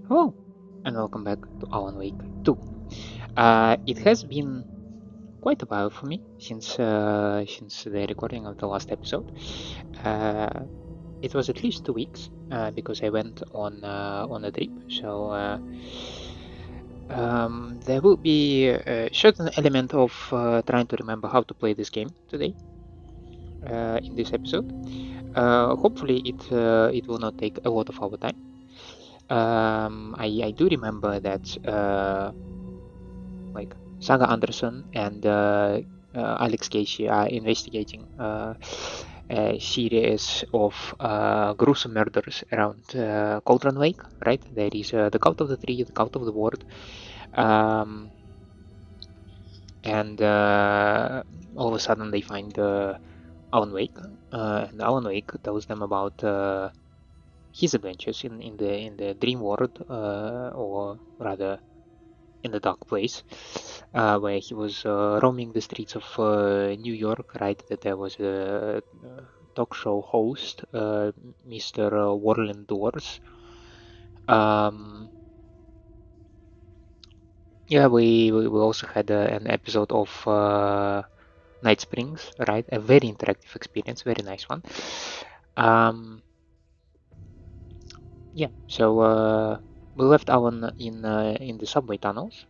Hello, and welcome back to Alan Wake 2. It has been quite a while for me since the recording of the last episode. Uh, it was at least 2 weeks because I went on a trip. So there will be a certain element of trying to remember how to play this game today in this episode. Hopefully, it will not take a lot of our time. I do remember that like Saga Anderson and Alex Casey are investigating a series of gruesome murders around Cauldron Lake, right? There is the Cult of the Tree, the Cult of the Ward, um, and all of a sudden they find Alan Wake, and Alan Wake tells them about his adventures in the dream world, or rather in the dark place, where he was roaming the streets of New York, right? That there was a talk show host, Mr. Warland Doors. Um, yeah, we also had an episode of Night Springs, right? A very interactive experience, very nice one. Um, yeah, so we left Alan in the subway tunnels,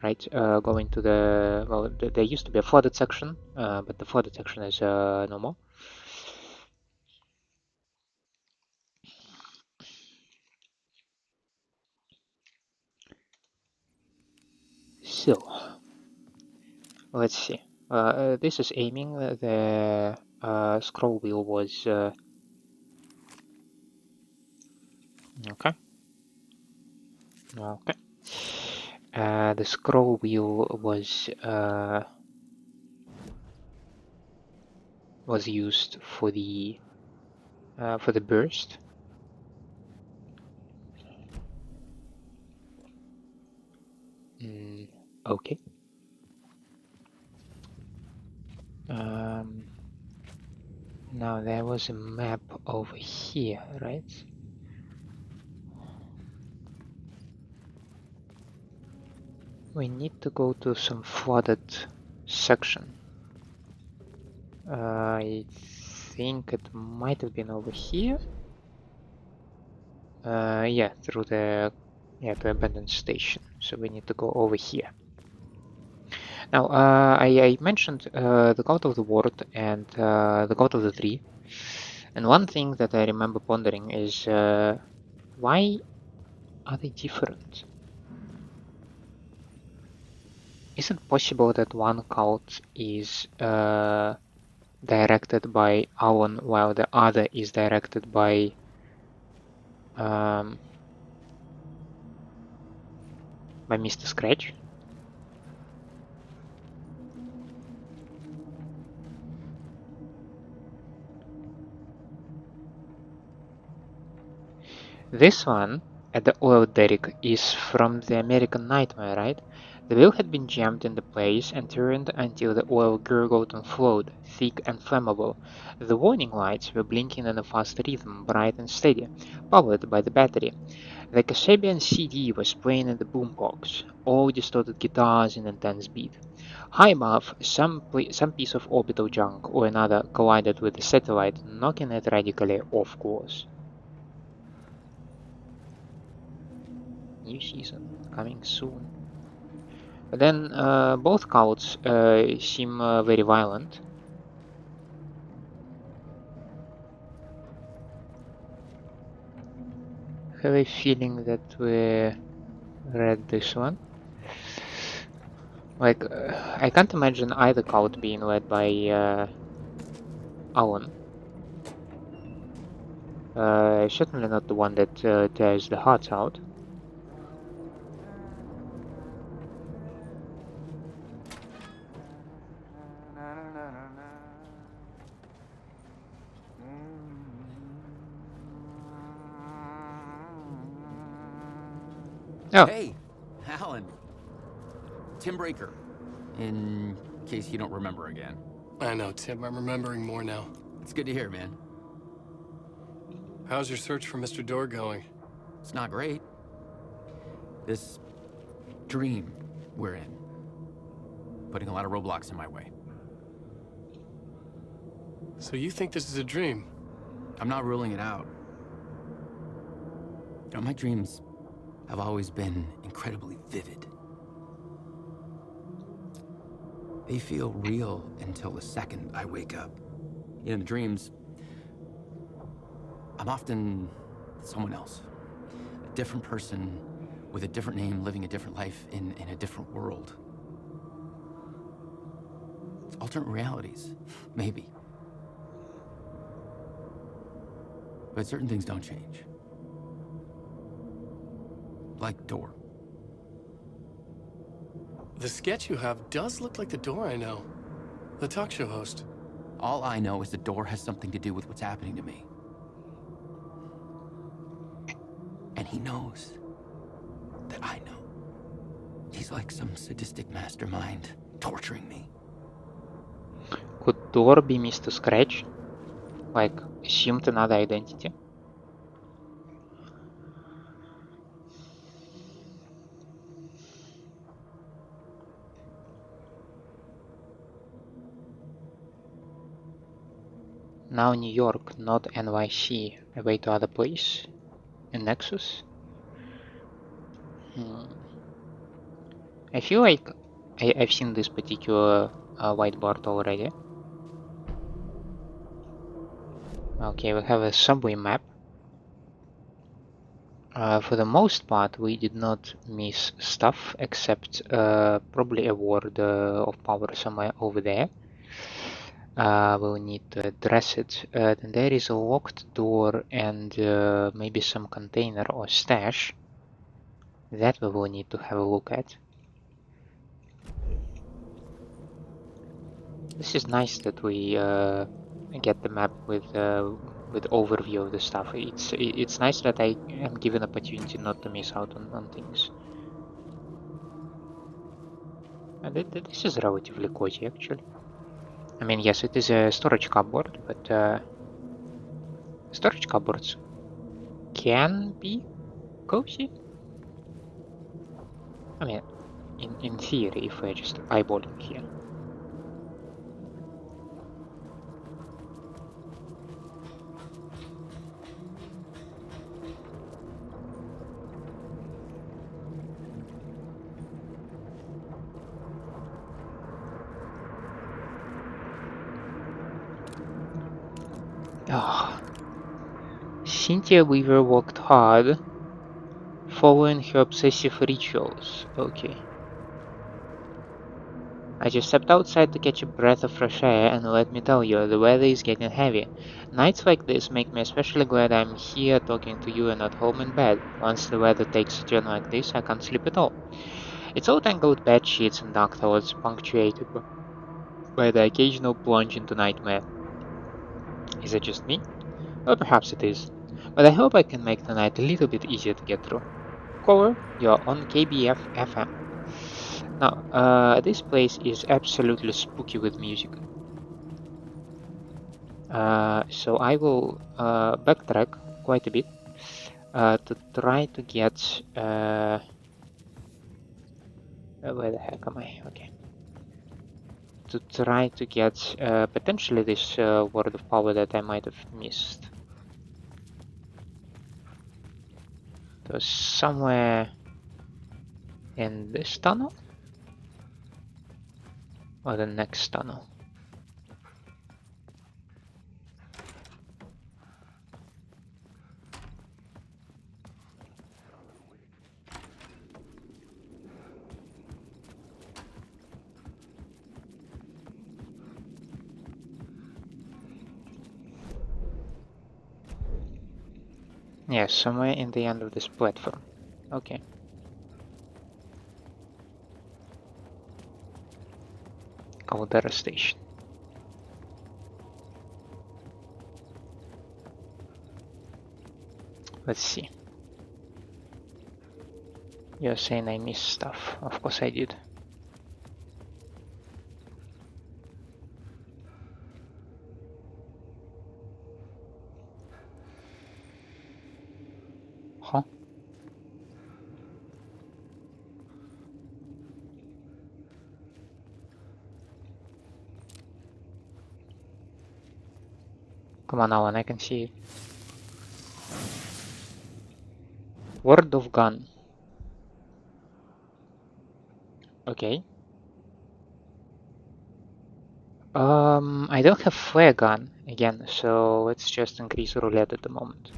right? Going to the well, there used to be a flooded section, but the flooded section is no more. So let's see. This is aiming. The scroll wheel was okay. Okay. The scroll wheel was used for the burst. Mm, okay. Um, Now there was a map over here, right? We need to go to some flooded section. I think it might have been over here. Yeah, through the abandoned station. So we need to go over here. Now, I mentioned the God of the World and the God of the Tree, and one thing that I remember pondering is why are they different? Is it possible that one cult is directed by Alan while the other is directed by um, Mr. Scratch? This one at the oil derrick is from the American Nightmare, right? The wheel had been jammed into place and turned until the oil gurgled and flowed, thick and flammable. The warning lights were blinking in a fast rhythm, bright and steady, powered by the battery. The Kasabian CD was playing in the boombox, all distorted guitars in intense beat. High above, some piece of orbital junk or another collided with the satellite, knocking it radically off course. New season coming soon. But then both cults seem very violent. Have a feeling that we read this one. Like, I can't imagine either cult being led by Alan. Certainly not the one that tears the hearts out. Oh, Hey, Alan. Tim Breaker. In case you don't remember again. I know, Tim. I'm remembering more now. It's good to hear, man. How's your search for Mr. Door going? It's not great. This dream we're in, putting a lot of roadblocks in my way. So you think this is a dream? I'm not ruling it out. My dreams have always been incredibly vivid. They feel real until the second I wake up. In the dreams, I'm often someone else. A different person with a different name, living a different life in a different world. It's alternate realities, maybe. But certain things don't change. Like door. The sketch you have does look like the door I know. The talk show host. All I know is the door has something to do with what's happening to me. And he knows that I know. He's like some sadistic mastermind torturing me. Could Door be Mr. Scratch? Like, assumed another identity? Now New York, not NYC. Away to other place? A Nexus? I feel like I've seen this particular whiteboard already. Okay, we have a subway map. For the most part, we did not miss stuff, except probably a ward of power somewhere over there. We'll need to address it. Then there is a locked door and maybe some container or stash. That we will need to have a look at. This is nice that we get the map with overview of the stuff. It's nice that I am given opportunity not to miss out on things. And this is relatively cozy actually. I mean, yes, it is a storage cupboard, but storage cupboards can be cozy. I mean, in theory, if we're just eyeballing here. Ah, Cynthia Weaver worked hard, following her obsessive rituals. Okay. I just stepped outside to catch a breath of fresh air, and let me tell you, the weather is getting heavy. Nights like this make me especially glad I'm here talking to you and not home in bed. Once the weather takes a turn like this, I can't sleep at all. It's all tangled bed sheets and dark thoughts, punctuated by the occasional plunge into nightmare. Is it just me? Well, perhaps it is. But I hope I can make the night a little bit easier to get through. Caller, you're on KBF FM. Now, this place is absolutely spooky with music. So I will backtrack quite a bit to try to get... where the heck am I? Okay. To try to get potentially this word of power that I might have missed. It was somewhere in this tunnel? Or the next tunnel? Yes, somewhere in the end of this platform. Okay. Caldera Station. Let's see. You're saying I missed stuff. Of course I did. Huh? Come on, Alan, I can see it. Word of gun. Okay. I don't have flare gun again, so let's just increase roulette at the moment.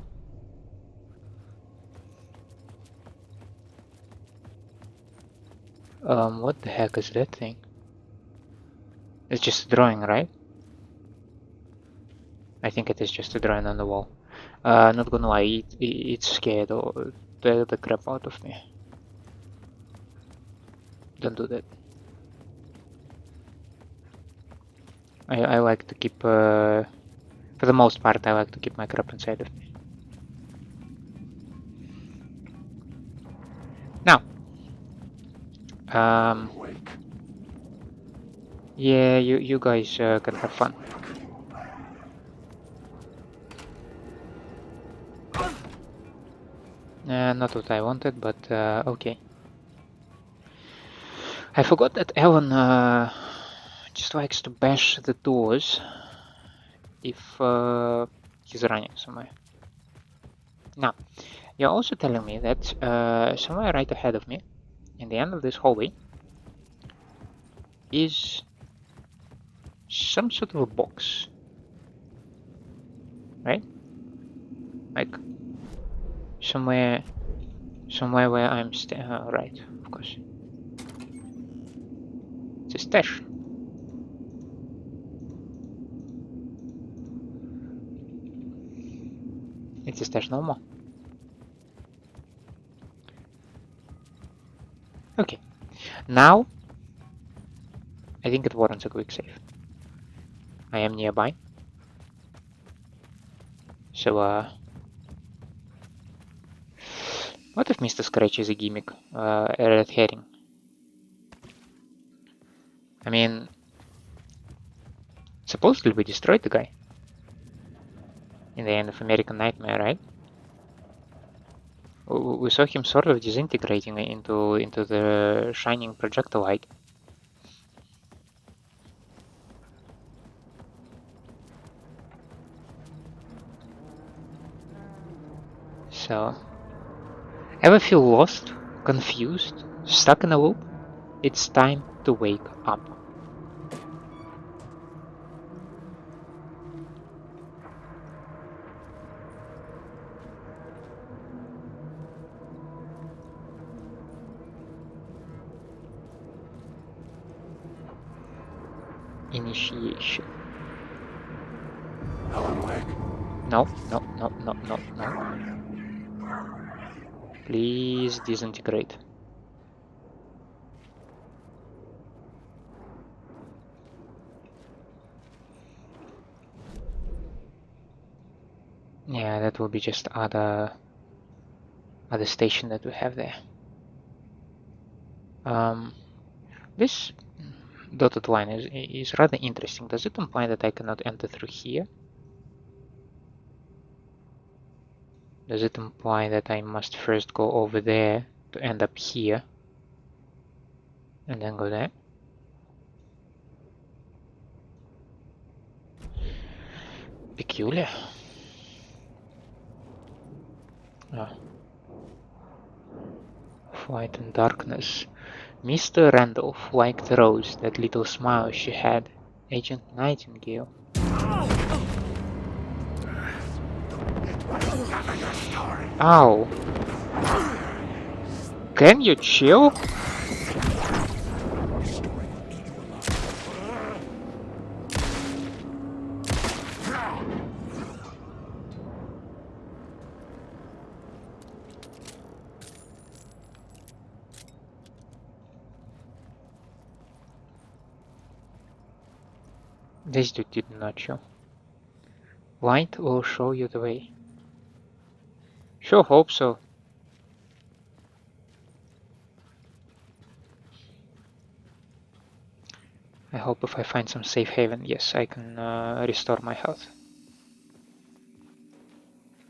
What the heck is that thing? It's just a drawing, right? I think it is just a drawing on the wall. Not gonna lie, it scared the crap out of me. Don't do that. I like to keep, for the most part, I like to keep my crap inside of me. Now, yeah, you guys can have fun. Not what I wanted, but okay. I forgot that Alan just likes to bash the doors if he's running somewhere. Now, you're also telling me that somewhere right ahead of me, in the end of this hallway, is some sort of a box, right? Like somewhere where I'm right, of course. It's a stash. It's a stash no more. Okay, now I think it warrants a quick save. I am nearby. So, what if Mr. Scratch is a gimmick? A red herring? I mean, supposedly we destroyed the guy in the end of American Nightmare, right? We saw him sort of disintegrating into the shining projectile light. So, ever feel lost, confused, stuck in a loop? It's time to wake up. Initiation. No, no, no, no, no, no. Please disintegrate. Yeah, that will be just other station that we have there. This dotted line is rather interesting. Does it imply that I cannot enter through here? Does it imply that I must first go over there to end up here and then go there? Peculiar. Oh. Flight in darkness. Mr. Randolph liked Rose, that little smile she had. Agent Nightingale. Ow. Can you chill? This dude did not show. Light will show you the way. Sure hope so. I hope if I find some safe haven, yes, I can restore my health.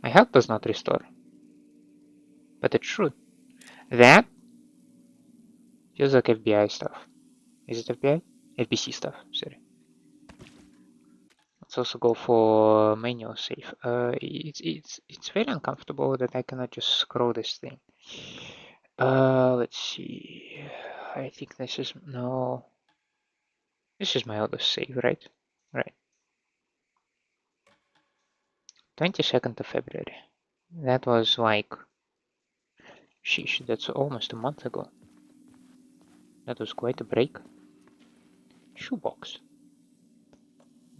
My health does not restore. But it should. That feels like FBI stuff. Is it FBI? FBC stuff, sorry. Let's also go for manual save. It's very uncomfortable that I cannot just scroll this thing. Let's see. I think this is no. This is my auto save, right? Right. 22nd of February. That was like, sheesh, that's almost a month ago. That was quite a break. Shoebox.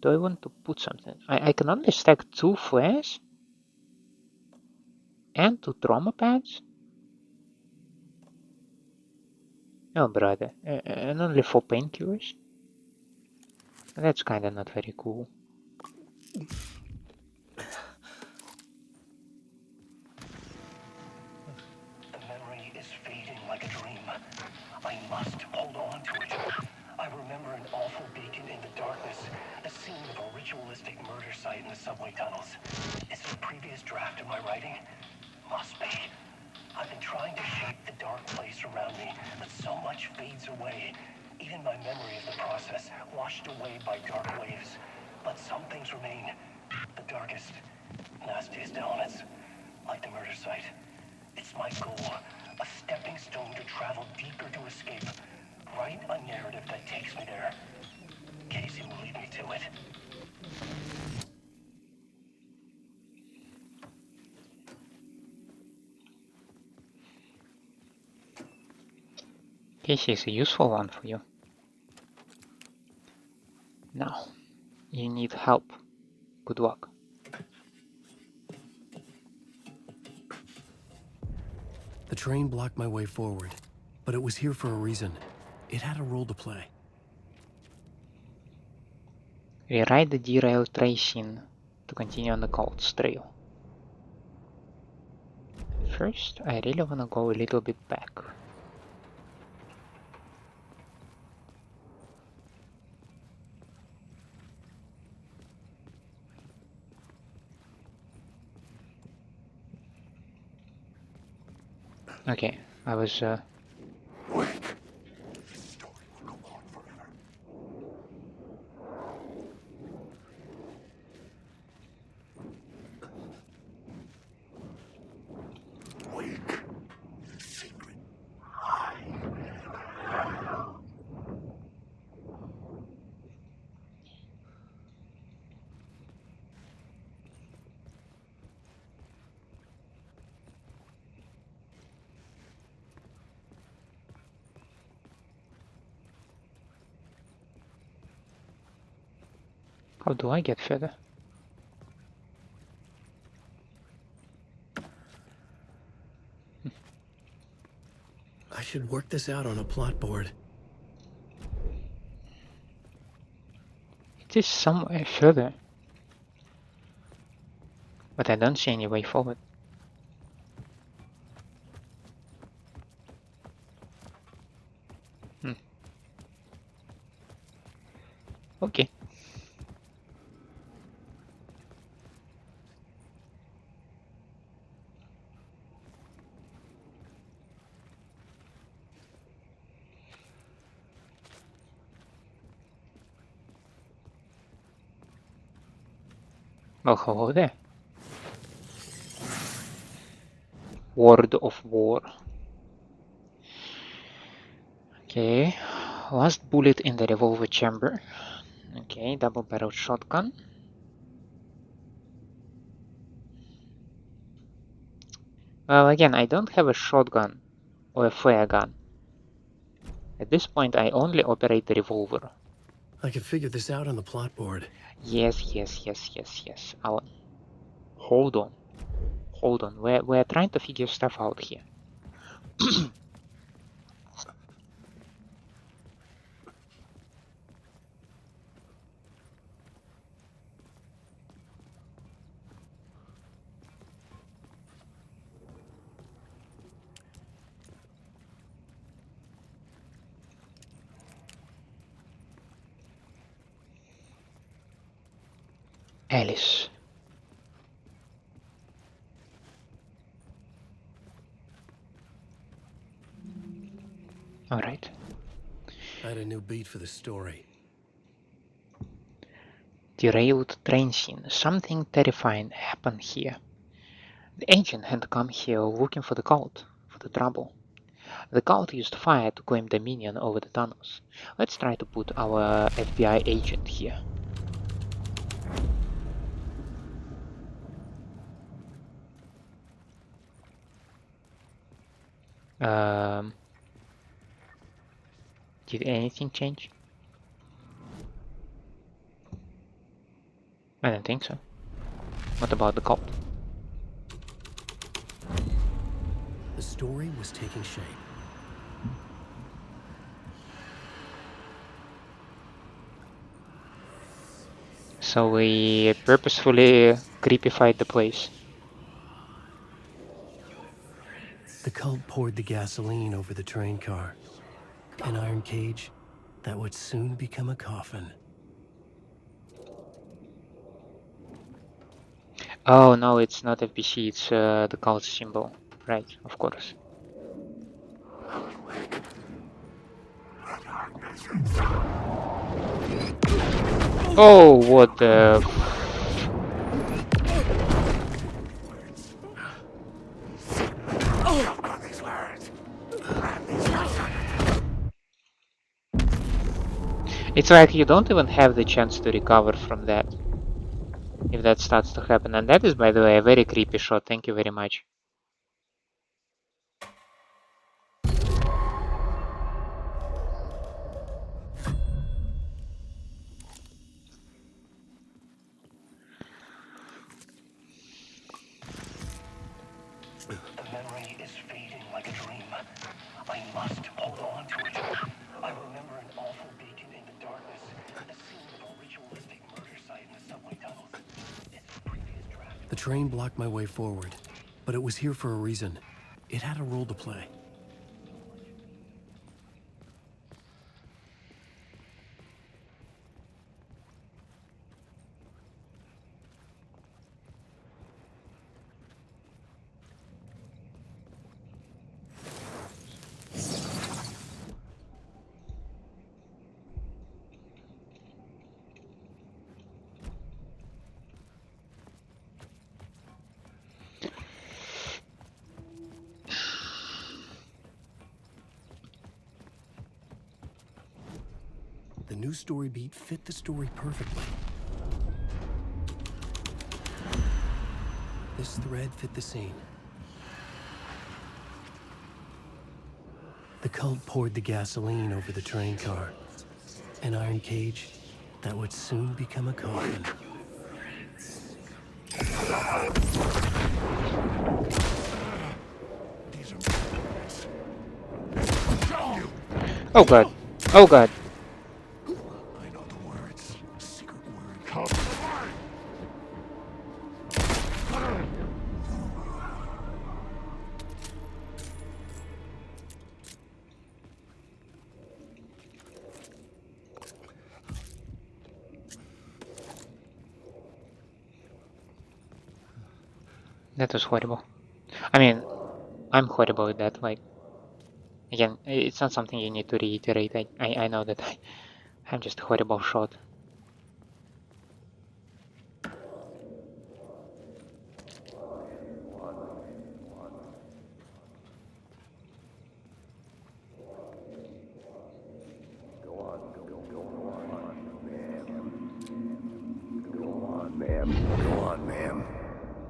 Do I want to put something? I can only stack 2 flares and 2 trauma pads. Oh, brother, and only 4 painkillers. That's kinda not very cool. The memory is fading like a dream. I must hold on to it. I remember an awful beacon in the darkness, the scene of a ritualistic murder site in the subway tunnels. Is it a previous draft of my writing? Must be. I've been trying to shape the dark place around me, but so much fades away. Even my memory of the process, washed away by dark waves. But some things remain. The darkest, nastiest elements, like the murder site. It's my goal, a stepping stone to travel deeper to escape. Write a narrative that takes me there. Casey will lead me to it. Casey is a useful one for you. Now, you need help. Good luck. The train blocked my way forward, but it was here for a reason. It had a role to play. Rewrite the derailed tracing to continue on the Colts trail. First, I really wanna go a little bit back. Okay, I was How do I get further? I should work this out on a plot board. It is somewhere further, but I don't see any way forward. Okay. Well, hello there. Word of War. Okay, last bullet in the revolver chamber. Okay, double-barreled shotgun. Well, again, I don't have a shotgun or a flare gun. At this point, I only operate the revolver. I can figure this out on the plot board. Yes. I'll... Hold on. We're trying to figure stuff out here. Alice. Alright. I had a new beat for the story. Derailed train scene. Something terrifying happened here. The agent had come here looking for the cult, for the trouble. The cult used fire to claim dominion over the tunnels. Let's try to put our FBI agent here. Did anything change? I don't think so. What about the cult? The story was taking shape. So we purposefully creepified the place. The cult poured the gasoline over the train car. An iron cage that would soon become a coffin. Oh no, it's not FBC, it's the cult symbol. Right, of course. Oh, what the... It's like you don't even have the chance to recover from that. If that starts to happen. And that is, by the way, a very creepy shot. Thank you very much. The memory is fading like a dream. I must hold on to it. I remember an awful beacon in the darkness, the scene of a ritualistic murder site in the subway tunnels. Its previous draft. The train blocked my way forward, but it was here for a reason. It had a role to play. The new story beat fit the story perfectly. This thread fit the scene. The cult poured the gasoline over the train car. An iron cage that would soon become a coffin. Oh god. Oh god. I know the words. Secret word. That was horrible. I mean, I'm horrible with that. Like, again, it's not something you need to reiterate. I know that I'm just a horrible shot.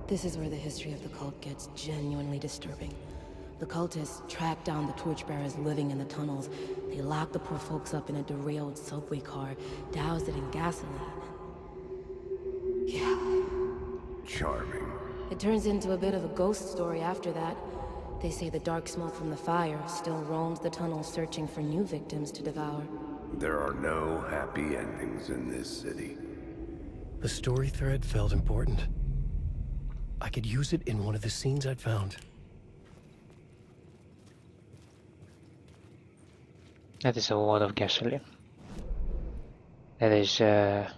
This is where the history of the cult gets genuinely disturbing. The cultists tracked down the torchbearers living in the tunnels. They locked the poor folks up in a derailed subway car, doused it in gasoline. Yeah. Charming. It turns into a bit of a ghost story after that. They say the dark smoke from the fire still roams the tunnels searching for new victims to devour. There are no happy endings in this city. The story thread felt important. I could use it in one of the scenes I'd found. That is a lot of gasoline. That is an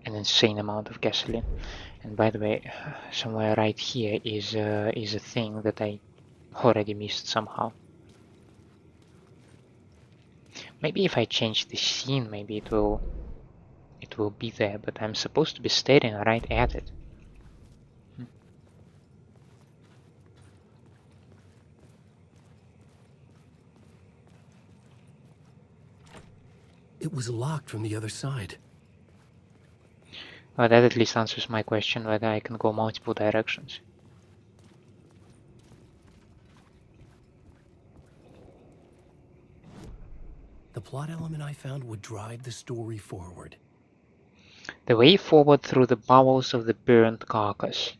insane amount of gasoline. And by the way, somewhere right here is a thing that I already missed somehow. Maybe if I change the scene, maybe it will it will be there, but I'm supposed to be staring right at it. It was locked from the other side. Well, that at least answers my question whether I can go multiple directions. The plot element I found would drive the story forward. The way forward through the bowels of the burnt carcass.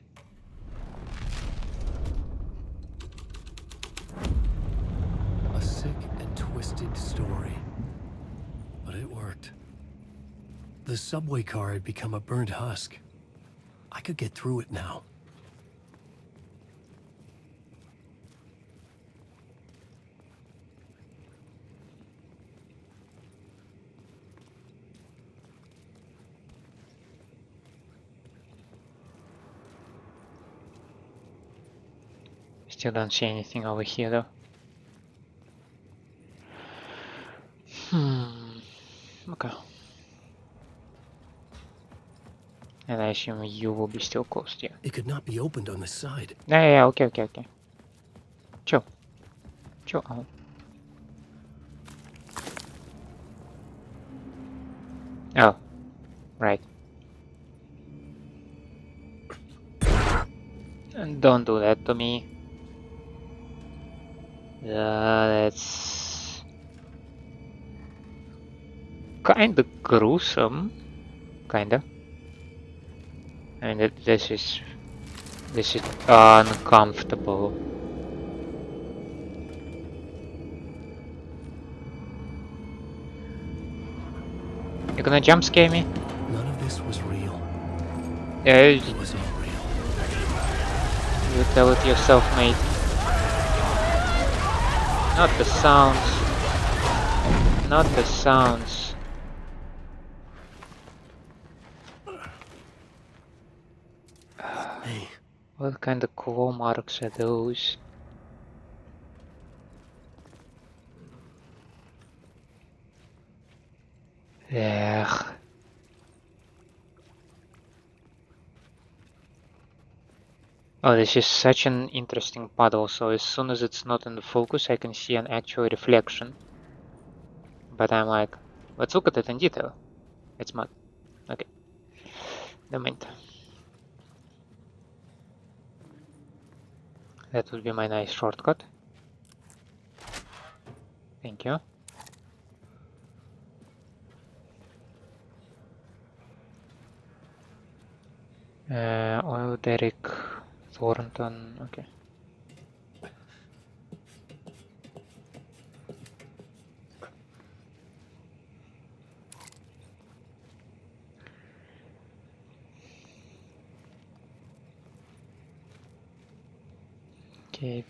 A sick and twisted story. But it worked. The subway car had become a burnt husk. I could get through it now. Still don't see anything over here though. Okay. And I assume you will be still closed here. It could not be opened on the side. Yeah, okay. Chill. Chill out. Oh, right. And don't do that to me. That's kinda gruesome. Kinda. I mean, this is uncomfortable. You gonna jump scare me? None of this was real. Yeah, It was all real. you tell it yourself, mate. Not the sounds. Not the sounds. Hey, What kind of claw marks are those? Ugh. Oh, this is such an interesting puddle, so as soon as it's not in the focus I can see an actual reflection. But I'm like, let's look at it in detail. It's mud. Okay. Never mind. That would be my nice shortcut. Thank you. Oil Derek Thornton, okay. Okay,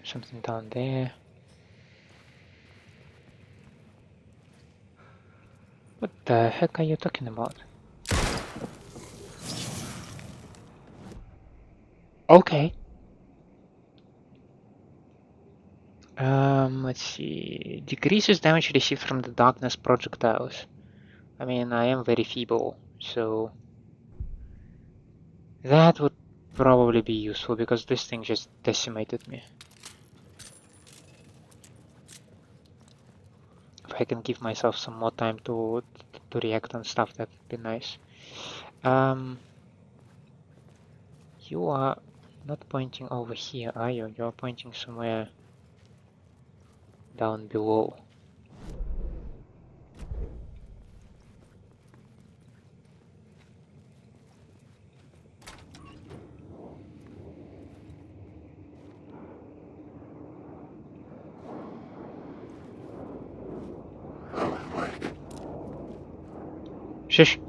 something down there. What the heck are you talking about? Okay. Let's see. Decreases damage received from the darkness projectiles. I mean, I am very feeble, so that would probably be useful because this thing just decimated me. If I can give myself some more time to react on stuff, that would be nice. You are not pointing over here, are you? You're pointing somewhere down below. Shush!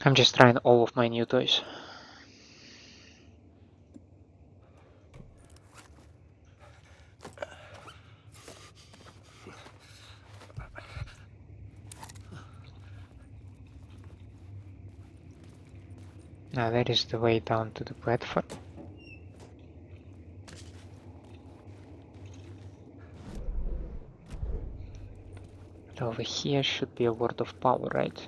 I'm just trying all of my new toys. Now that is the way down to the platform. But over here should be a word of power, right?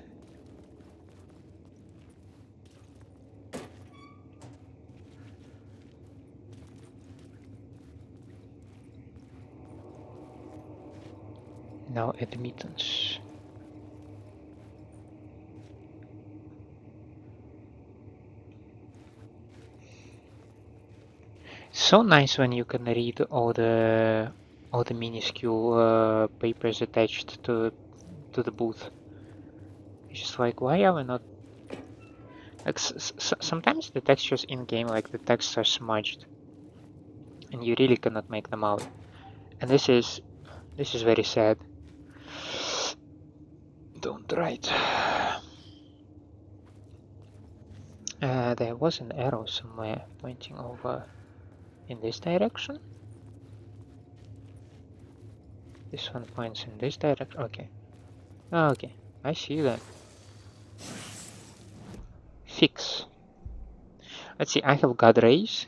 No admittance. So nice when you can read all the minuscule papers attached to the booth. It's just like, why are we not? Like sometimes the textures in game, like the texts are smudged, and you really cannot make them out. And this is very sad. Don't write. There was an arrow somewhere pointing over in this direction. This one points in this direction. Okay. Okay, I see that. Fix. Let's see, I have God Rays.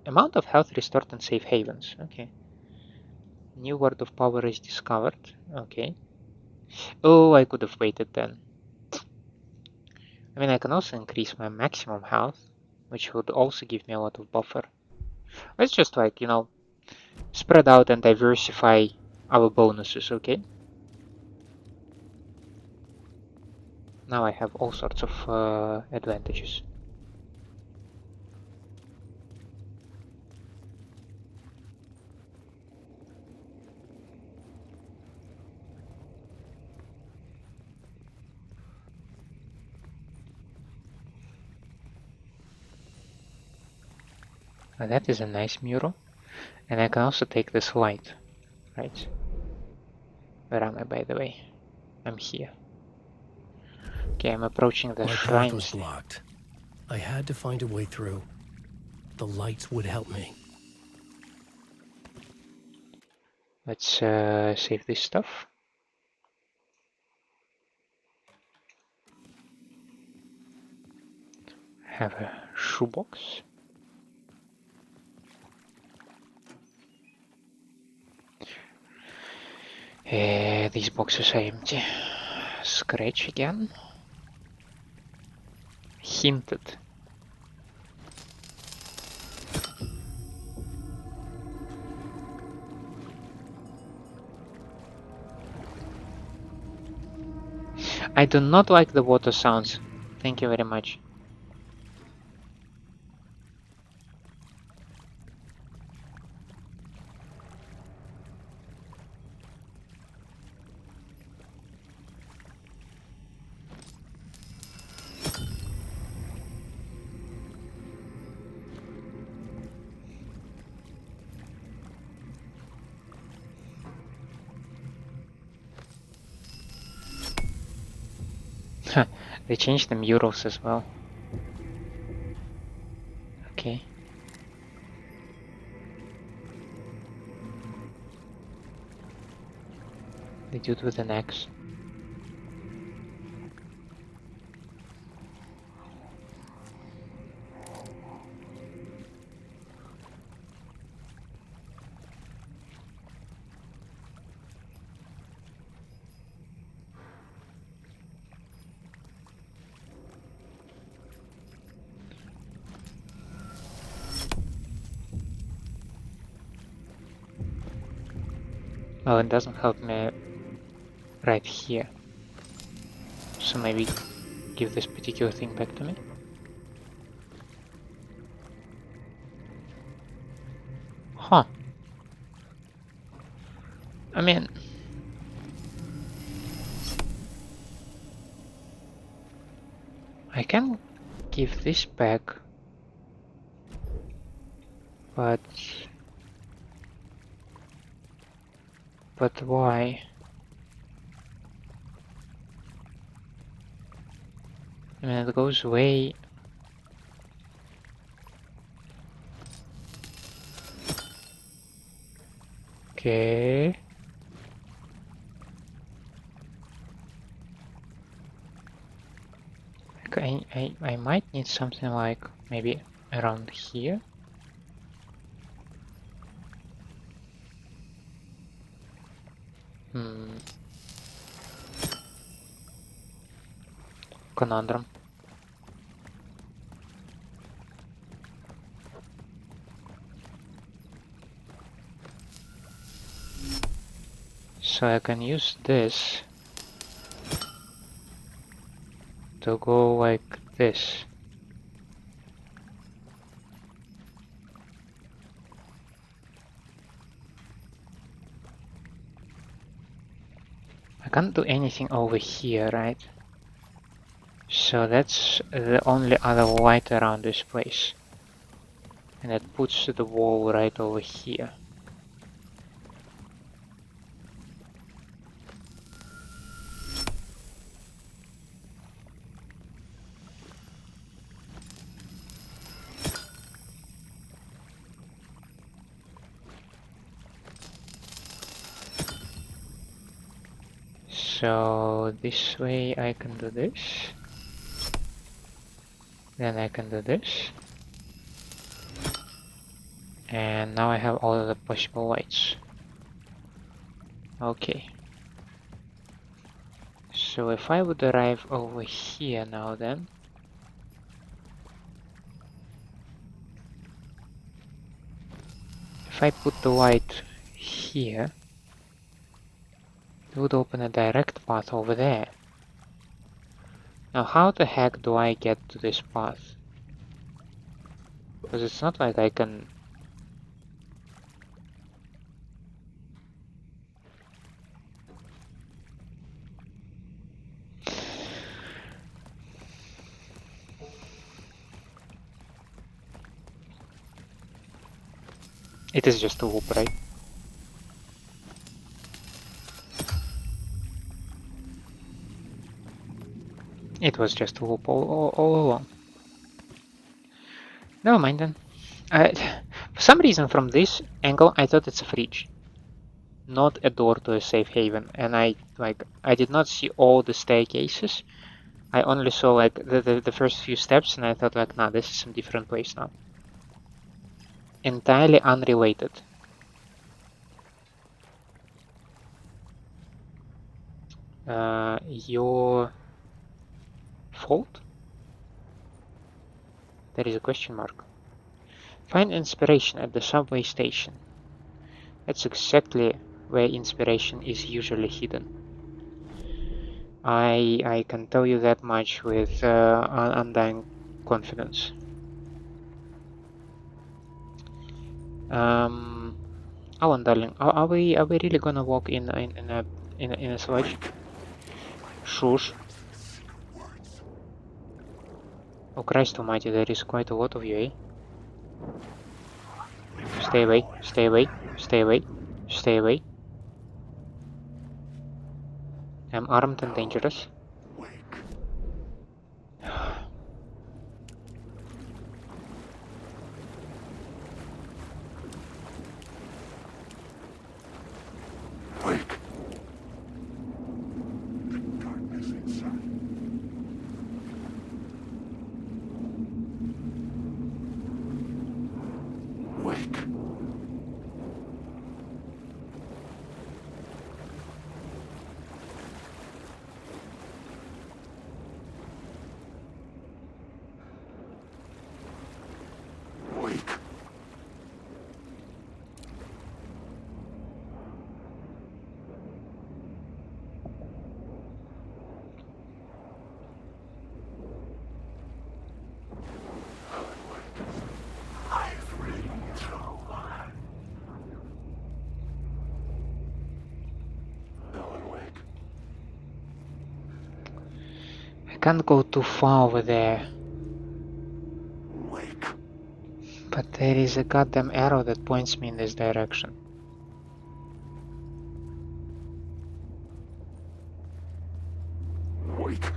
Amount of health restored in safe havens. Okay. New word of power is discovered. Okay. Oh, I could have waited then. I mean, I can also increase my maximum health, which would also give me a lot of buffer. Let's just, like, you know, spread out and diversify our bonuses, okay? Now I have all sorts of advantages. Now that is a nice mural. And I can also take this light, right? Where am I, by the way? I'm here. Okay, I'm approaching the My path was shrines. blocked. I had to find a way through. The lights would help me. Let's save this stuff. Have a shoebox. These boxes are empty. Scratch again. Hinted. I do not like the water sounds. Thank you very much. They changed the murals as well. Okay. The dude with an axe. Well, it doesn't help me right here. So maybe give this particular thing back to me. Huh. I mean, I can give this back, but why? I mean, it goes way... Okay. I might need something like maybe around here. Conundrum. So I can use this to go like this. I can't do anything over here, right? So that's the only other light around this place. And that puts the wall right over here. So this way I can do this. Then I can do this. And now I have all of the possible lights. Okay. So if I would arrive over here now then. If I put the light here, it would open a direct path over there. Now how the heck do I get to this path? Because it's not like I can... It is just a loop, right? It was just a loop all along. Never mind then. For some reason from this angle I thought it's a fridge, not a door to a safe haven, and I did not see all the staircases. I only saw like the first few steps, and I thought like, nah, this is some different place now. Entirely unrelated. Your fault? There is a question mark. Find inspiration at the subway station. That's exactly where inspiration is usually hidden. I can tell you that much with undying confidence. Alan, darling, are we really gonna walk in a sludge? Shush. Oh Christ Almighty, there is quite a lot of you, eh? Stay away, stay away, stay away, stay away. I'm armed and dangerous. Wake. Darkness inside. Wake. Wake. I've ridden so high. Ellen, wake. I can't go too far over there. Wake. But there is a goddamn arrow that points me in this direction. Wake.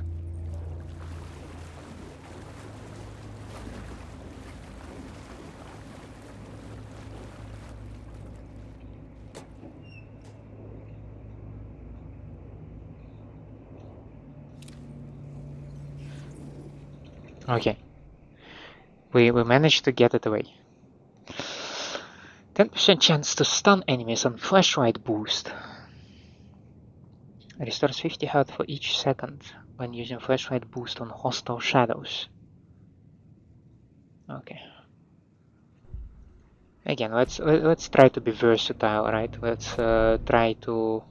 Okay. We managed to get it away. 10% chance to stun enemies on flashlight boost. Restores 50 health for each second when using flashlight boost on hostile shadows. Okay. Again, let's try to be versatile, right? Let's try to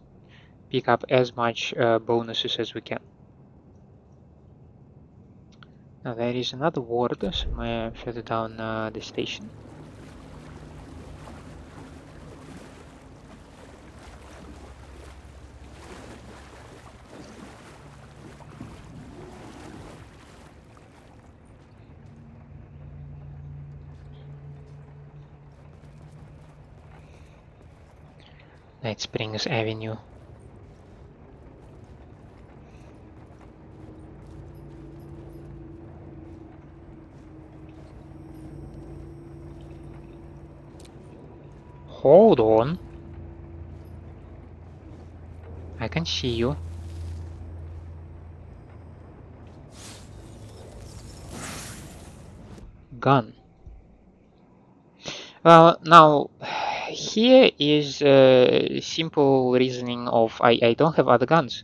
pick up as much bonuses as we can. Now there is another ward somewhere further down the station. Night Springs Avenue. Hold on. I can see you. Gun. Well, now here is a simple reasoning of I don't have other guns.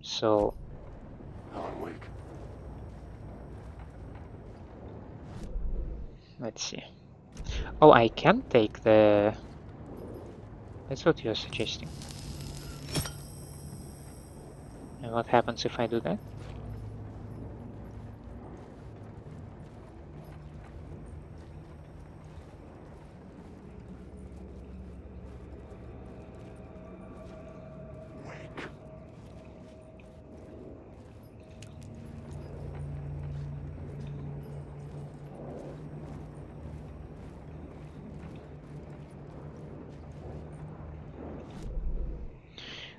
So let's see. Oh, I can take the... That's what you're suggesting. And what happens if I do that?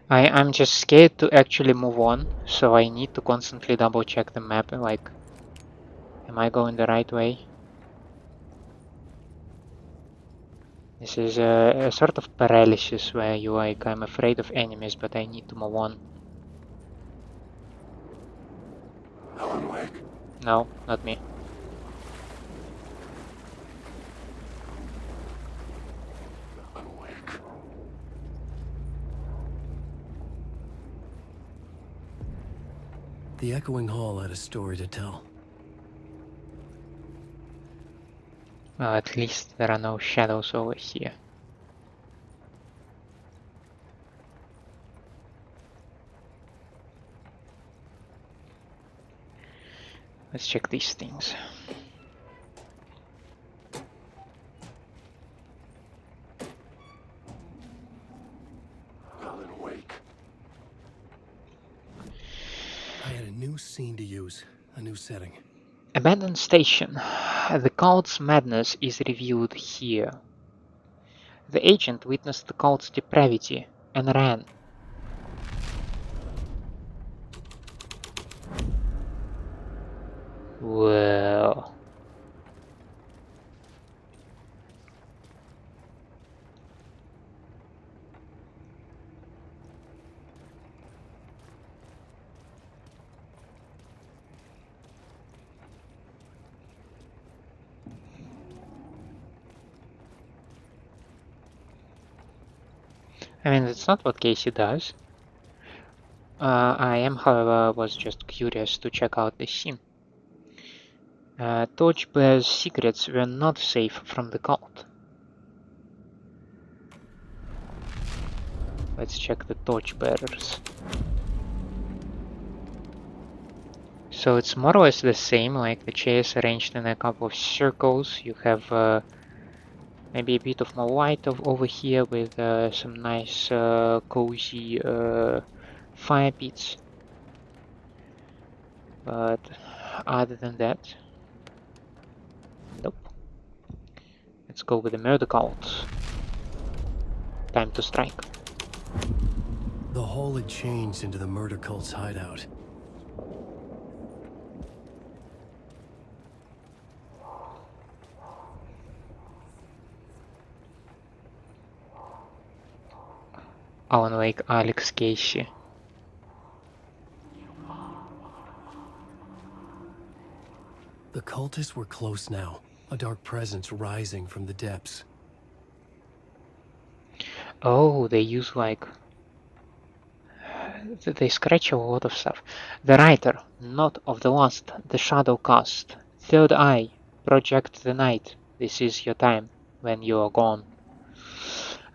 I'm just scared to actually move on, so I need to constantly double check the map, like, am I going the right way? This is a sort of paralysis where you like, I'm afraid of enemies, but I need to move on. No, not me. The echoing hall had a story to tell. Well, at least there are no shadows over here. Let's check these things. I had a new scene to use, a new setting. Abandoned station. The cult's madness is reviewed here. The agent witnessed the cult's depravity and ran. Well... I mean, that's not what Casey does. I am, however, was just curious to check out the scene. Torchbearer's secrets were not safe from the cult. Let's check the torchbearers. So it's more or less the same, like the chairs arranged in a couple of circles. You have maybe a bit of more light over here with some nice cozy fire pits. But other than that, nope. Let's go with the murder cult. Time to strike. The hall had changed into the murder cult's hideout. Alan Wake, Alex Casey. The cultists were close now, a dark presence rising from the depths. Oh, they use like... They scratch a lot of stuff. The writer, not of the last, the shadow cast. Third eye, project the night. This is your time, when you are gone.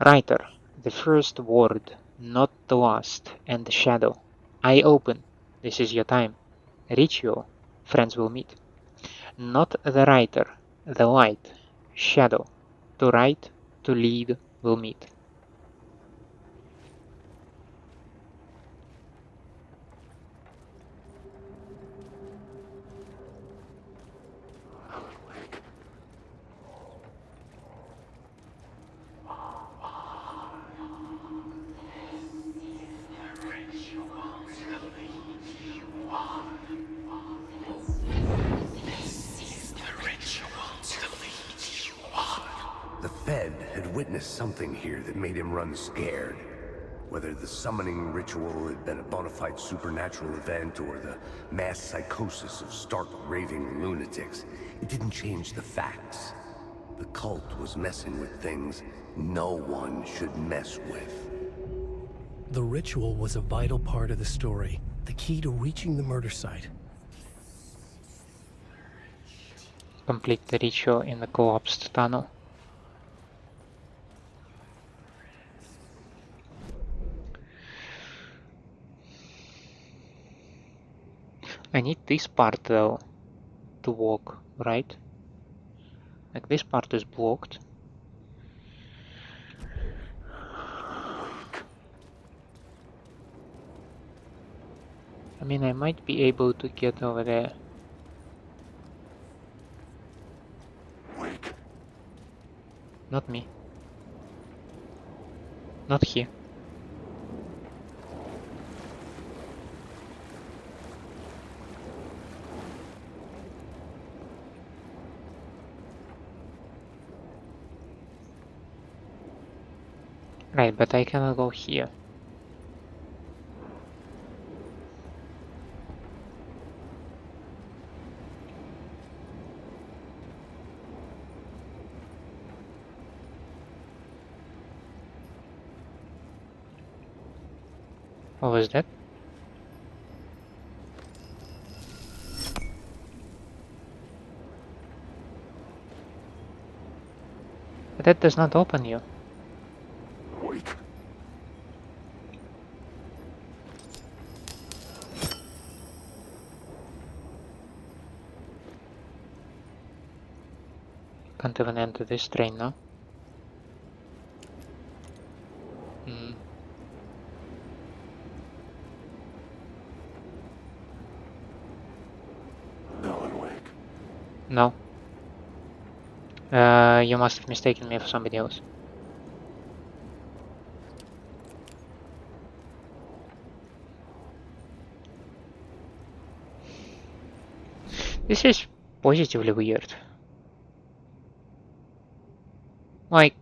Writer, the first word, not the last, and the shadow. Eye open. This is your time. Ritual, friends will meet. Not the writer, the light. Shadow, to write, to lead, will meet. The Fed had witnessed something here that made him run scared. Whether the summoning ritual had been a bona fide supernatural event or the mass psychosis of stark raving lunatics, it didn't change the facts. The cult was messing with things no one should mess with. The ritual was a vital part of the story, the key to reaching the murder site. Complete the ritual in the collapsed tunnel. I need this part though to walk, right? Like this part is blocked. I mean, I might be able to get over there. Not me. Not here. Right, but I cannot go here. What was that? But that does not open you. Can't even enter this train now. No. You must have mistaken me for somebody else. This is positively weird. Like,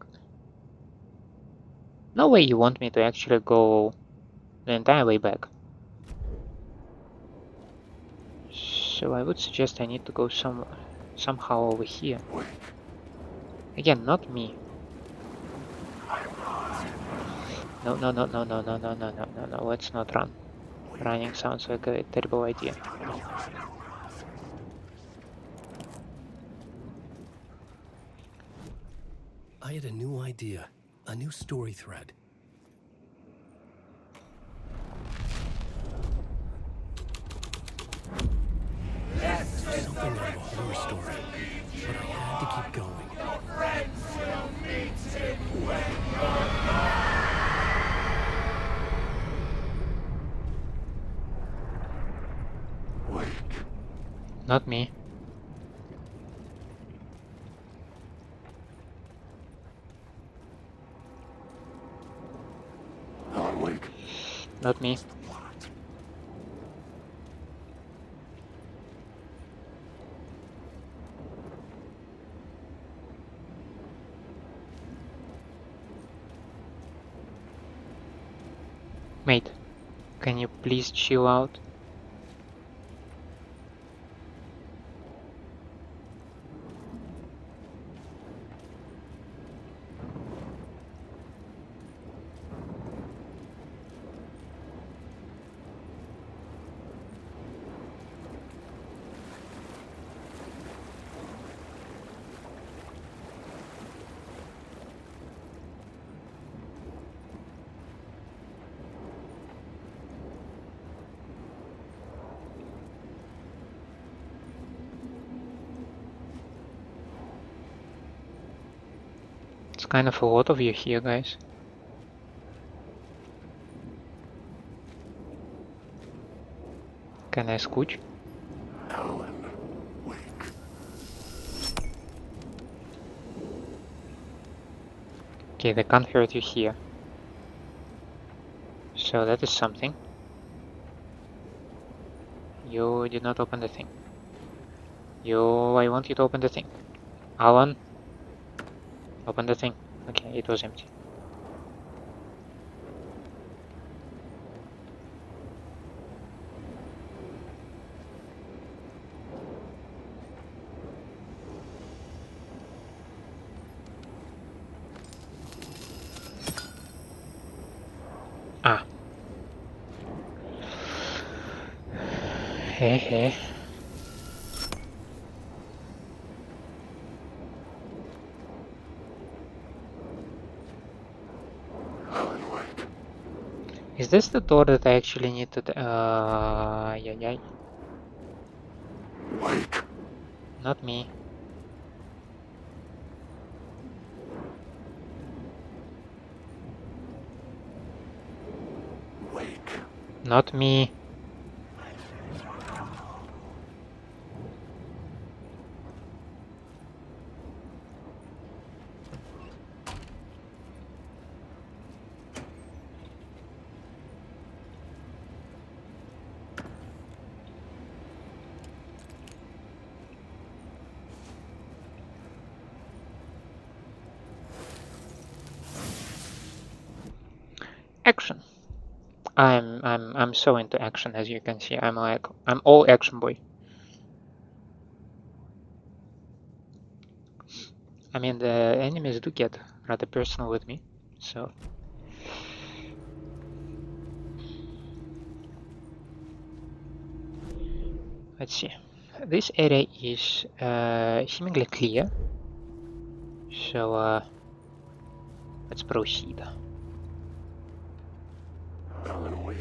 no way you want me to actually go the entire way back. So I would suggest I need to go somehow over here. Again, not me. No, no, no, no, no, no, no, no, no, no, no, let's not run. Running sounds like a terrible idea. I had a new idea, a new story thread. Something out of a horror story, but I had to keep going. Not me. Not me. Mate, can you please chill out? kind of a lot of you here, guys. Can I scooch? Alan, wake. Okay, they can't hurt you here. So that is something. You did not open the thing. I want you to open the thing. Alan, open the thing. Okay, it was empty. Ah. Hey, hey. Alan, wake. Is this the door that I actually need to... yeah. Wake. Not me. Wake. Not me. Action. I'm so into action, as you can see. I'm all action boy. I mean, the enemies do get rather personal with me, so... Let's see. This area is seemingly clear, so let's proceed. Alan, wake.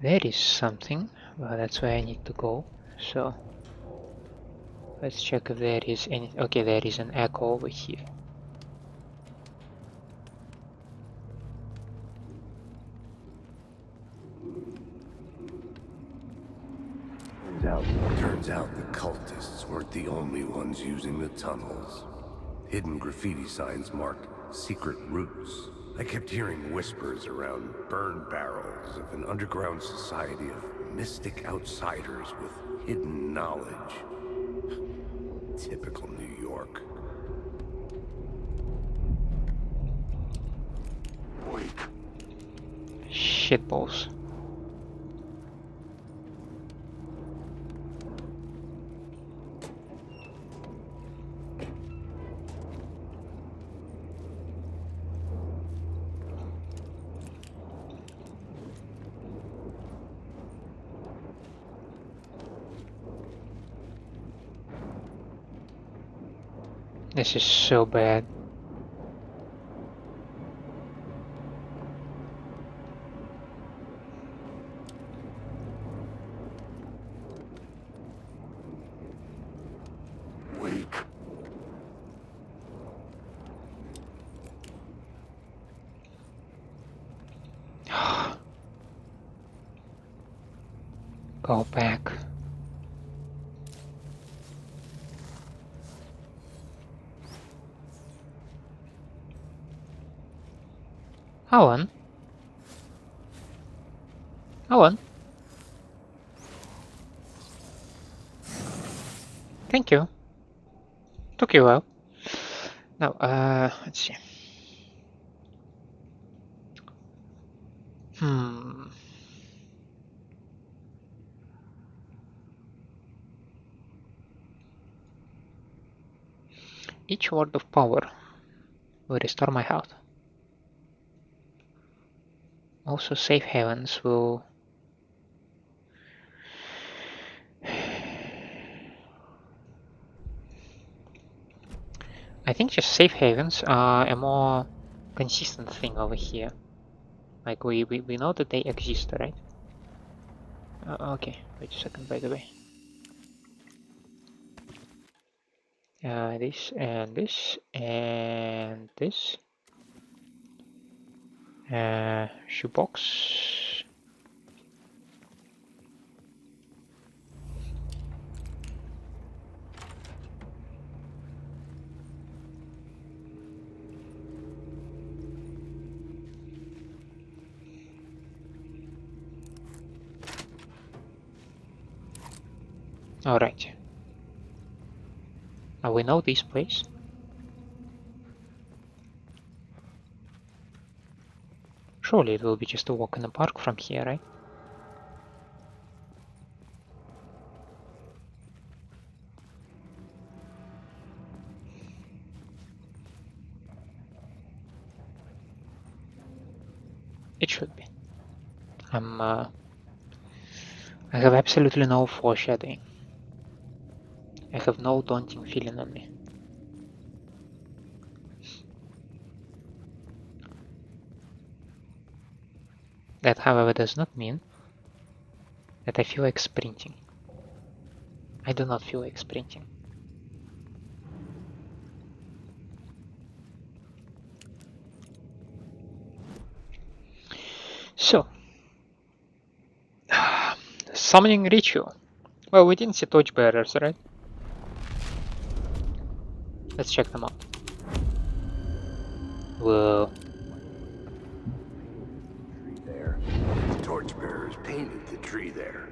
There is something, well, that's where I need to go, so... Let's check if there is any... Okay, there is an echo over here. Turns out the cultists weren't the only ones using the tunnels. Hidden graffiti signs marked secret routes. I kept hearing whispers around burn barrels of an underground society of mystic outsiders with hidden knowledge. Typical New York. Wake. Shitballs. This is so bad. Wake. Go back. Alan? Alan? Thank you. Took you a while. Now, let's see. Each word of power will restore my health. Also, safe havens will... I think just safe havens are a more consistent thing over here. Like we know that they exist, right? Okay, wait a second, by the way. This and this and this. Shoebox. Alright. Now we know this place. Surely it will be just a walk in the park from here, right? It should be. I have absolutely no foreshadowing. I have no daunting feeling on me. That, however, does not mean that I feel like sprinting. I do not feel like sprinting. So, summoning ritual. Well, we didn't see torchbearers, right? Let's check them out. Whoa. There. The torchbearers painted the tree there.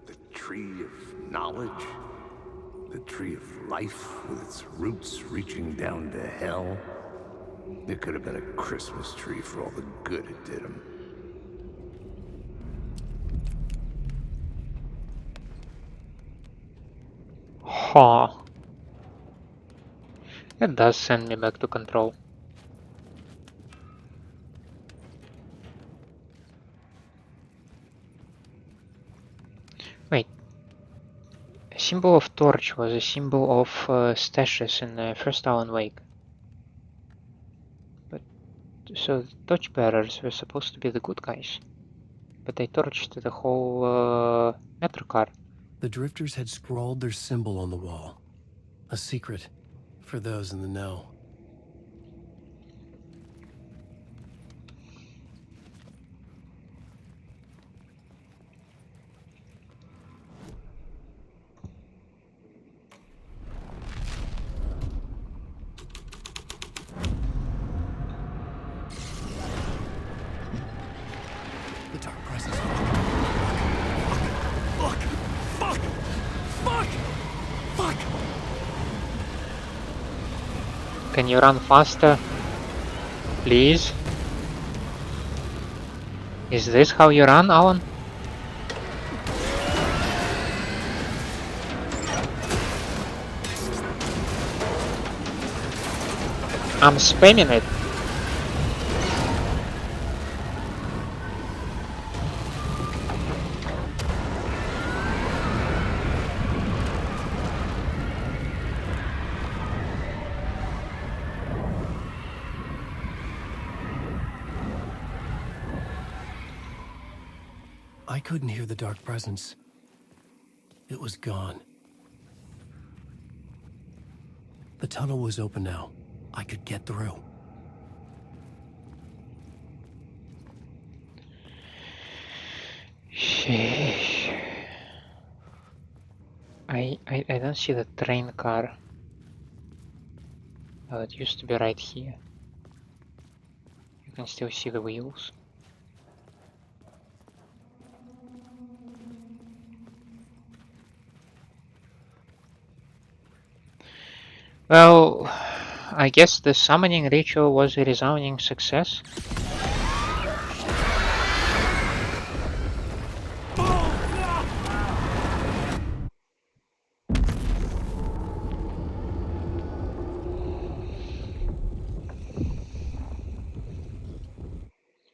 The tree of knowledge. The tree of life with its roots reaching down to hell. It could have been a Christmas tree for all the good it did him. Huh. It does send me back to control. Wait. A symbol of torch was a symbol of stashes in the first Alan Wake. But so the torchbearers were supposed to be the good guys. But they torched the whole metro car. The drifters had scrawled their symbol on the wall. A secret for those in the know. The dark presence. Fuck! Fuck! Fuck! Fuck! Can you run faster? Please? Is this how you run, Alan? I'm spamming it. I couldn't hear the dark presence. It was gone. The tunnel was open now. I could get through. Sheesh. I don't see the train car. Oh, it used to be right here. You can still see the wheels. Well, I guess the summoning ritual was a resounding success.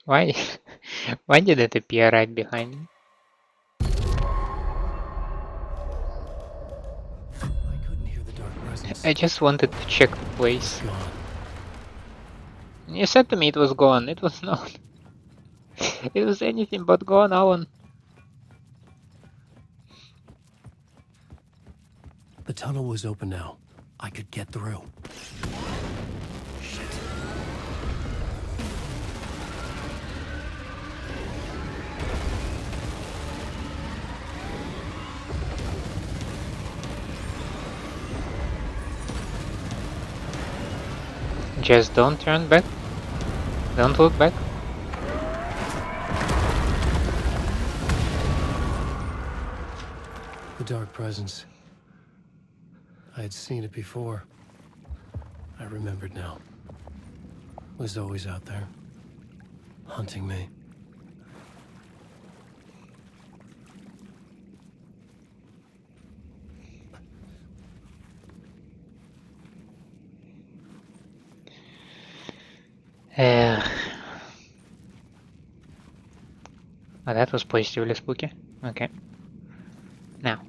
Why? Why did it appear right behind me? I couldn't hear the dark presence. I just wanted to check the place. Gone. You said to me it was gone. It was not. It was anything but gone, Alan. The tunnel was open now. I could get through. Just don't turn back. Don't look back. The dark presence. I had seen it before. I remembered now. It was always out there, hunting me. Oh, that was positively spooky. Okay. Now.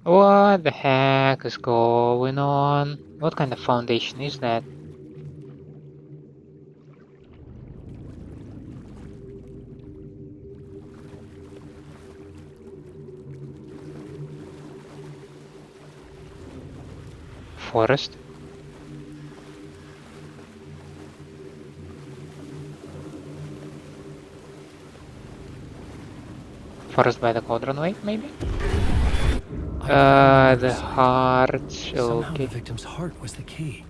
What the heck is going on? What kind of foundation is that? Forest? Forest by the Cauldron Lake, maybe? The heart. Somehow Okay. the victim's heart was the key.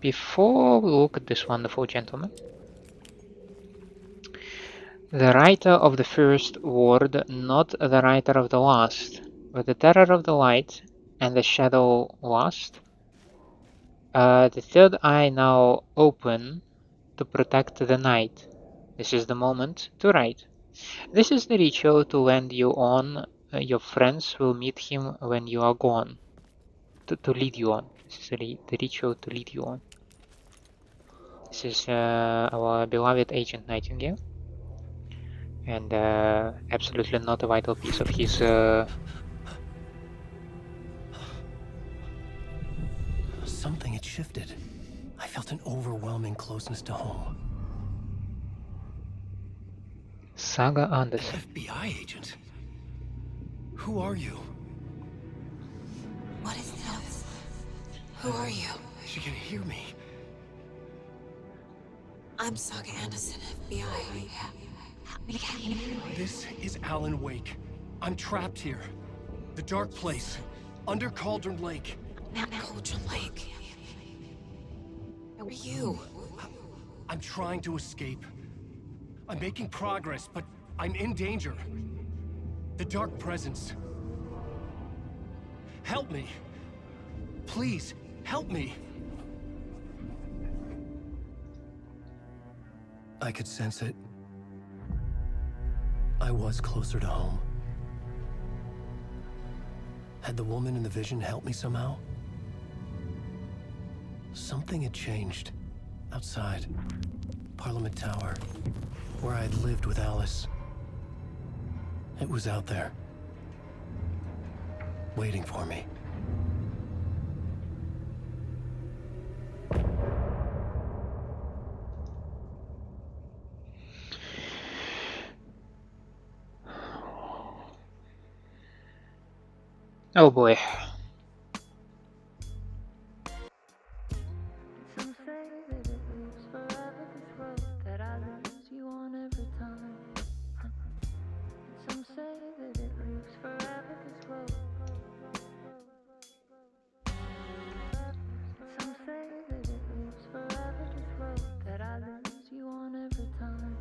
Before we look at this wonderful gentleman, the writer of the first word, not the writer of the last, but the terror of the light and the shadow last. The third eye now open to protect the night. This is the moment to write. This is the ritual to land you on. Your friends will meet him when you are gone. To lead you on. This is the ritual to lead you on. This is our beloved Agent Nightingale. And absolutely not a vital piece of his... Something had shifted. I felt an overwhelming closeness to home. Saga Anderson. FBI agent? Who are you? What is this? Who are you? She can hear me. I'm Saga Anderson, FBI. This is Alan Wake. I'm trapped here. The dark place. Under Cauldron Lake. Cauldron Lake. Who are you? I'm trying to escape. I'm making progress, but I'm in danger. The dark presence. Help me. Please, help me. I could sense it. I was closer to home. Had the woman in the vision helped me somehow? Something had changed. Outside. Parliament Tower. Where I'd lived with Alice. It was out there. Waiting for me. Oh boy. Some say that it lives forever, this road that I lose you on every time. Some say that it lives forever, this road. Some say that it lives forever, this road that I lose you on every time.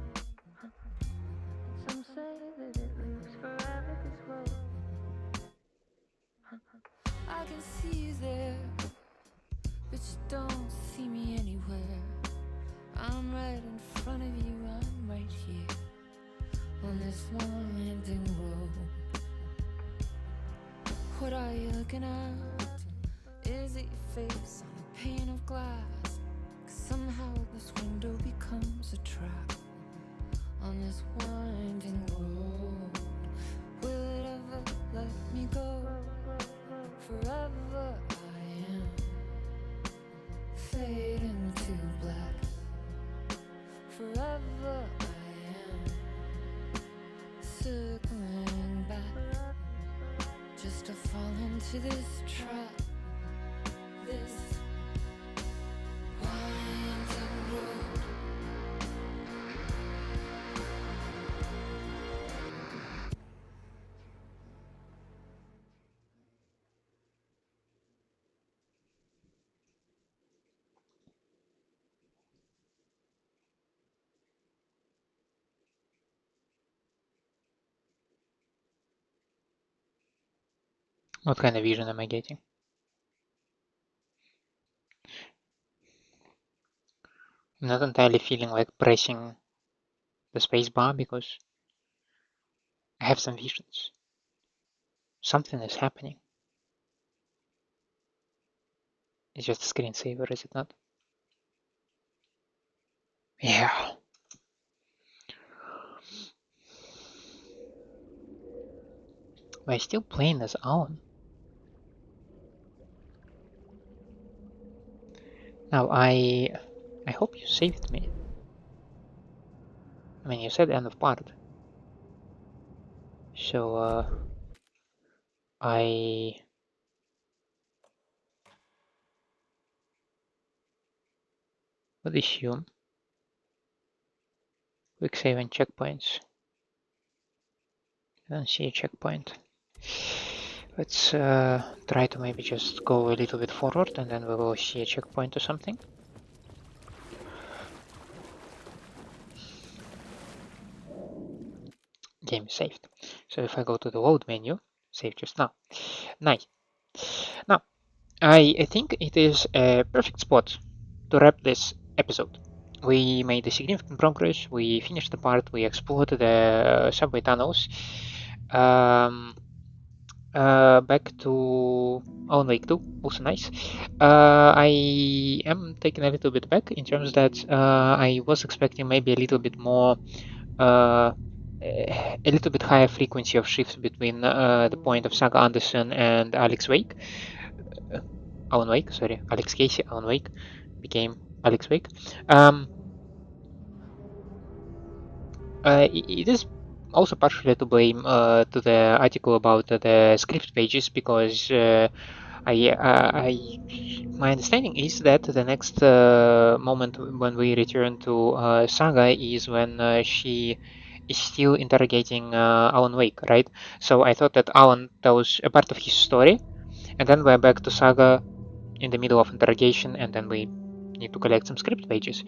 Some say that it lives forever, this road. I can see you there, but you don't see me anywhere. I'm right in front of you, I'm right here on this winding road. What are you looking at? Is it your face on a pane of glass? 'Cause somehow this window becomes a trap on this winding road. Will it ever let me go? Forever I am to this trap, this winding road. What kind of vision am I getting? I'm not entirely feeling like pressing the space bar because I have some visions. Something is happening. It's just a screensaver, is it not? Yeah. But I still playing as Alan. Now I hope you saved me. I mean, you said end of part. So I would assume quick save and checkpoints. I don't see a checkpoint. Let's try to maybe just go a little bit forward and then we will see a checkpoint or something. Game is saved. So if I go to the load menu, save just now. Nice. Now, I think it is a perfect spot to wrap this episode. We made a significant progress, we finished the part, we explored the subway tunnels. Back to Alan Wake 2, also nice. I am taken a little bit back in terms that I was expecting maybe a little bit more, a little bit higher frequency of shift between the point of Saga Anderson and Alex Wake. Alan Wake, sorry, Alex Casey, Alan Wake became Alex Wake. It is also partially to blame to the article about the script pages because my understanding is that the next moment when we return to Saga is when she is still interrogating Alan Wake, right? So I thought that Alan tells a part of his story, and then we're back to Saga in the middle of interrogation, and then we need to collect some script pages.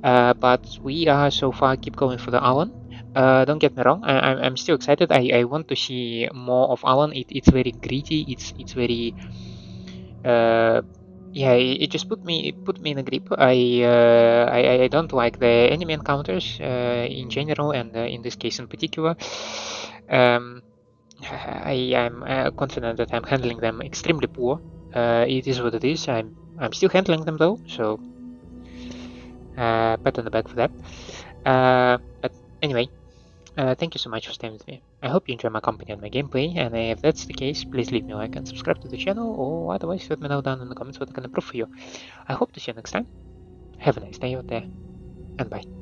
But we are so far keep going for the Alan. Don't get me wrong, I'm still excited. I want to see more of Alan. It's very gritty. It's very uh, yeah. It just put me in a grip. I don't like the enemy encounters in general, and in this case in particular. Um, I am confident that I'm handling them extremely poor. It is what it is. I'm still handling them though, so pat on the back for that. But anyway, thank you so much for staying with me. I hope you enjoy my company and my gameplay, and if that's the case, please leave me a like and subscribe to the channel, or otherwise let me know down in the comments what I can improve for you. I hope to see you next time. Have a nice day out there, and bye.